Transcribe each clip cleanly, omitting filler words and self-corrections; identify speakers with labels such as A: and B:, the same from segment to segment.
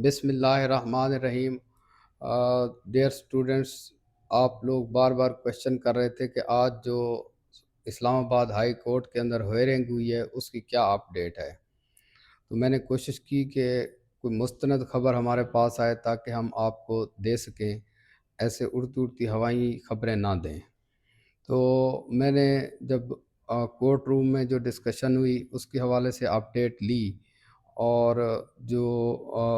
A: بسم اللہ الرحمن الرحیم۔ ڈیئر اسٹوڈنٹس، آپ لوگ بار بار کویشچن کر رہے تھے کہ آج جو اسلام آباد ہائی کورٹ کے اندر ہیئرنگ ہوئی ہے اس کی کیا اپڈیٹ ہے۔ تو میں نے کوشش کی کہ کوئی مستند خبر ہمارے پاس آئے تاکہ ہم آپ کو دے سکیں، ایسے اڑتی اڑتی ہوائی خبریں نہ دیں۔ تو میں نے جب کورٹ روم میں جو ڈسکشن ہوئی اس کے حوالے سے اپڈیٹ لی، اور جو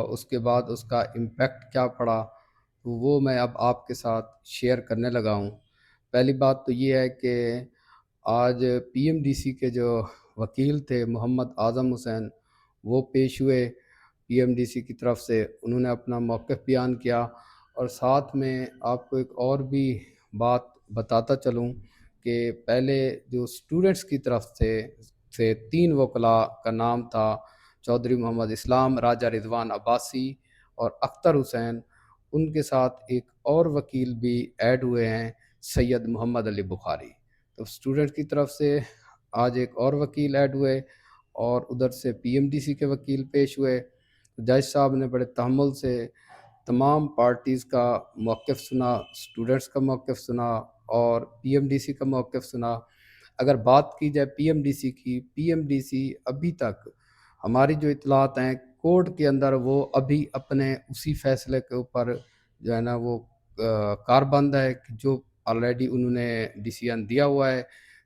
A: اس کے بعد اس کا امپیکٹ کیا پڑا تو وہ میں اب آپ کے ساتھ شیئر کرنے لگا ہوں۔ پہلی بات تو یہ ہے کہ آج پی ایم ڈی سی کے جو وکیل تھے محمد اعظم حسین، وہ پیش ہوئے پی ایم ڈی سی کی طرف سے، انہوں نے اپنا موقف بیان کیا، اور ساتھ میں آپ کو ایک اور بھی بات بتاتا چلوں کہ پہلے جو اسٹوڈنٹس کی طرف سے 3 وکلاء کا نام تھا، چودھری محمد اسلام، راجہ رضوان عباسی اور اختر حسین، ان کے ساتھ ایک اور وکیل بھی ایڈ ہوئے ہیں، سید محمد علی بخاری۔ تو اسٹوڈنٹ کی طرف سے آج ایک اور وکیل ایڈ ہوئے، اور ادھر سے پی ایم ڈی سی کے وکیل پیش ہوئے۔ جج صاحب نے بڑے تحمل سے تمام پارٹیز کا موقف سنا، اسٹوڈنٹس کا موقف سنا اور پی ایم ڈی سی کا موقف سنا۔ اگر بات کی جائے پی ایم ڈی سی کی، پی ایم ڈی سی ابھی تک ہماری جو اطلاعات ہیں کورٹ کے اندر، وہ ابھی اپنے اسی فیصلے کے اوپر جو ہے نا وہ کاربند ہے کہ جو آلریڈی انہوں نے ڈیسیژن دیا ہوا ہے،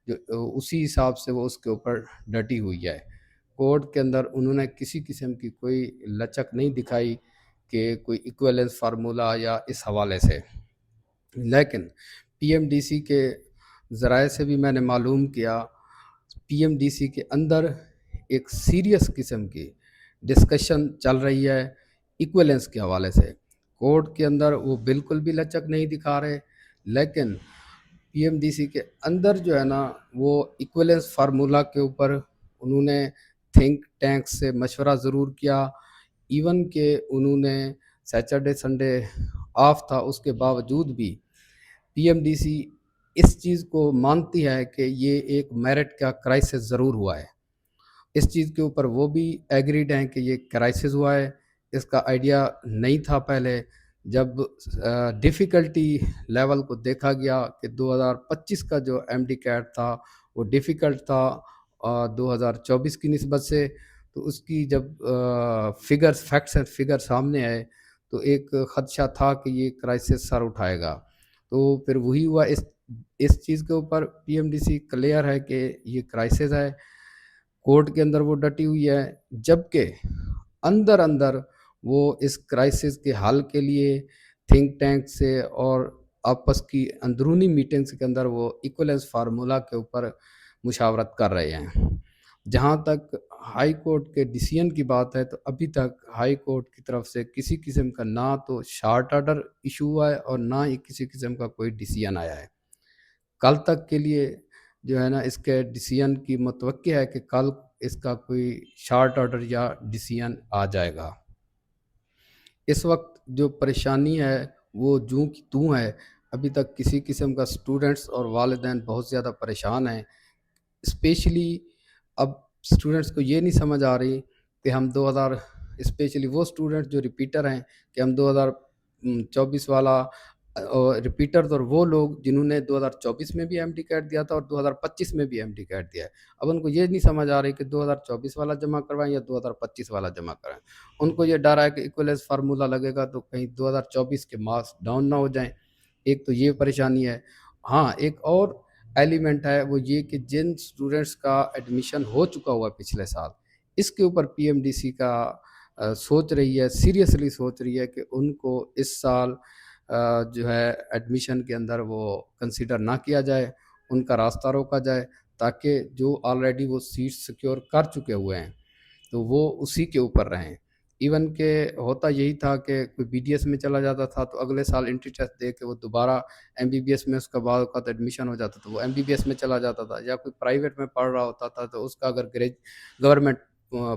A: جو اسی حساب سے وہ اس کے اوپر ڈٹی ہوئی ہے۔ کورٹ کے اندر انہوں نے کسی قسم کی کوئی لچک نہیں دکھائی کہ کوئی ایکویلنس فارمولا یا اس حوالے سے۔ لیکن پی ایم ڈی سی کے ذرائع سے بھی میں نے معلوم کیا، پی ایم ڈی سی کے اندر ایک سیریس قسم کی ڈسکشن چل رہی ہے ایکویلنس کے حوالے سے۔ کورٹ کے اندر وہ بالکل بھی لچک نہیں دکھا رہے، لیکن پی ایم ڈی سی کے اندر جو ہے نا وہ ایکویلنس فارمولا کے اوپر انہوں نے تھنک ٹینک سے مشورہ ضرور کیا، ایون کہ انہوں نے سیٹرڈے سنڈے آف تھا، اس کے باوجود بھی پی ایم ڈی سی اس چیز کو مانتی ہے کہ یہ ایک میرٹ کا کرائسس ضرور ہوا ہے۔ اس چیز کے اوپر وہ بھی ایگریڈ ہیں کہ یہ کرائسس ہوا ہے، اس کا آئیڈیا نہیں تھا پہلے۔ جب ڈیفیکلٹی لیول کو دیکھا گیا کہ 2025 کا جو ایم ڈی کیٹ تھا وہ ڈیفیکلٹ تھا 2024 کی نسبت سے، تو اس کی جب فیکٹس اینڈ فگر سامنے آئے تو ایک خدشہ تھا کہ یہ کرائسس سر اٹھائے گا۔ تو پھر وہی ہوا، اس چیز کے اوپر P M D C clear ہے کہ یہ کرائسس ہے، کورٹ کے اندر وہ ڈٹی ہوئی ہے، جبکہ اندر وہ اس کرائسس کے حل کے لیے تھنک ٹینک سے اور آپس کی اندرونی میٹنگز کے اندر وہ ایکویلنس فارمولا کے اوپر مشاورت کر رہے ہیں۔ جہاں تک ہائی کورٹ کے ڈیسیژن کی بات ہے تو ابھی تک ہائی کورٹ کی طرف سے کسی قسم کا نہ تو شارٹ آرڈر ایشو ہوا ہے اور نہ ہی کسی قسم کا کوئی ڈیسیژن آیا ہے۔ کل تک کے لیے جو ہے نا اس کے ڈیسیژن کی متوقع ہے کہ کل اس کا کوئی شارٹ آرڈر یا ڈیسیژن آ جائے گا۔ اس وقت جو پریشانی ہے وہ جوں کی توں ہے، ابھی تک کسی قسم کا اسٹوڈنٹس اور والدین بہت زیادہ پریشان ہیں۔ اسپیشلی اب اسٹوڈنٹس کو یہ نہیں سمجھ آ رہی کہ ہم اسپیشلی وہ اسٹوڈنٹ جو ریپیٹر ہیں کہ ہم 2024 والا ریپیٹر، اور وہ لوگ جنہوں نے 2024 میں بھی ایم ڈی کیٹ دیا تھا اور 2025 میں بھی ایم ڈی کیٹ دیا ہے، اب ان کو یہ نہیں سمجھ آ رہی کہ 2024 والا جمع کروائیں یا 2025 والا جمع کرائیں۔ ان کو یہ ڈر ہے کہ ایکویلنس فارمولا لگے گا تو کہیں 2024 کے مارکس ڈاؤن نہ ہو جائیں۔ ایک تو یہ پریشانی ہے۔ ہاں، ایک اور ایلیمنٹ ہے، وہ یہ کہ جن اسٹوڈنٹس کا ایڈمیشن ہو چکا ہوا پچھلے سال، اس کے اوپر پی ایم ڈی سی کا سوچ رہی ہے، سیریسلی سوچ رہی ہے کہ ان کو اس سال جو ہے ایڈمیشن کے اندر وہ کنسیڈر نہ کیا جائے، ان کا راستہ روکا جائے، تاکہ جو آلریڈی وہ سیٹ سیکیور کر چکے ہوئے ہیں تو وہ اسی کے اوپر رہیں۔ ایون کہ ہوتا یہی تھا کہ کوئی بی ڈی ایس میں چلا جاتا تھا تو اگلے سال انٹری ٹیسٹ دے کے وہ دوبارہ ایم بی بی ایس میں اس کا بعض اوقات ایڈمیشن ہو جاتا تھا، وہ ایم بی بی ایس میں چلا جاتا تھا، یا کوئی پرائیویٹ میں پڑھ رہا ہوتا تھا تو اس کا اگر گورنمنٹ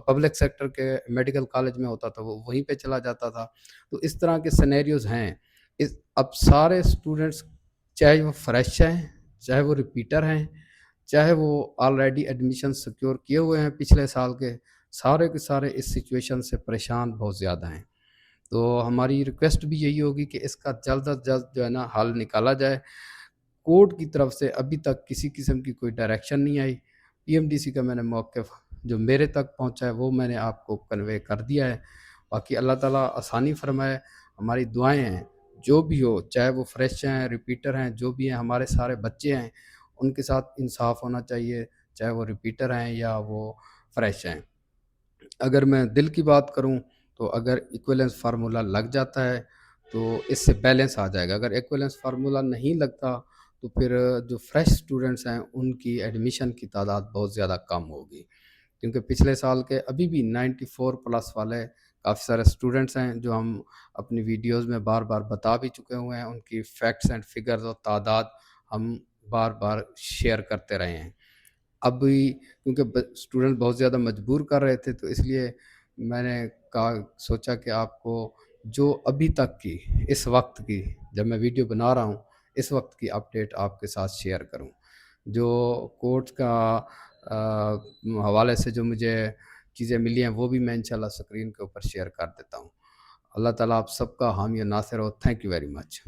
A: پبلک سیکٹر کے میڈیکل کالج میں ہوتا تھا وہ وہیں پہ چلا جاتا تھا۔ تو اس طرح کے سینیریوز ہیں۔ اب سارے اسٹوڈنٹس، چاہے وہ فریش ہیں، چاہے وہ ریپیٹر ہیں، چاہے وہ آلریڈی ایڈمیشن سیکیور کیے ہوئے ہیں پچھلے سال کے، سارے کے سارے اس سچویشن سے پریشان بہت زیادہ ہیں۔ تو ہماری ریکویسٹ بھی یہی ہوگی کہ اس کا جلد از جلد جو ہے نا حل نکالا جائے۔ کورٹ کی طرف سے ابھی تک کسی قسم کی کوئی ڈائریکشن نہیں آئی۔ پی ایم ڈی سی کا میں نے موقف جو میرے تک پہنچا ہے وہ میں نے آپ کو کنوے کر دیا ہے۔ باقی اللہ تعالیٰ آسانی فرمائے، ہماری دعائیں ہیں جو بھی ہو، چاہے وہ فریش ہیں، ریپیٹر ہیں، جو بھی ہیں، ہمارے سارے بچے ہیں، ان کے ساتھ انصاف ہونا چاہیے، چاہے وہ ریپیٹر ہیں یا وہ فریش ہیں۔ اگر میں دل کی بات کروں تو اگر ایکویلنس فارمولہ لگ جاتا ہے تو اس سے بیلنس آ جائے گا۔ اگر ایکویلنس فارمولہ نہیں لگتا تو پھر جو فریش اسٹوڈنٹس ہیں ان کی ایڈمیشن کی تعداد بہت زیادہ کم ہوگی، کیونکہ پچھلے سال کے ابھی بھی 94 پلس والے کافی سارے اسٹوڈنٹس ہیں جو ہم اپنی ویڈیوز میں بار بار بتا بھی چکے ہوئے ہیں، ان کی فیکٹس اینڈ فگرز اور تعداد ہم بار بار شیئر کرتے رہے ہیں۔ اب بھی کیونکہ اسٹوڈنٹ بہت زیادہ مجبور کر رہے تھے تو اس لیے میں نے سوچا کہ آپ کو جو ابھی تک کی اس وقت کی، جب میں ویڈیو بنا رہا ہوں اس وقت کی اپڈیٹ آپ کے ساتھ شیئر کروں۔ جو کورٹ کا حوالے سے جو مجھے چیزیں ملی ہیں وہ بھی میں انشاءاللہ اسکرین کے اوپر شیئر کر دیتا ہوں۔ اللہ تعالیٰ آپ سب کا حامی و ناصر ہو۔ Thank you very much.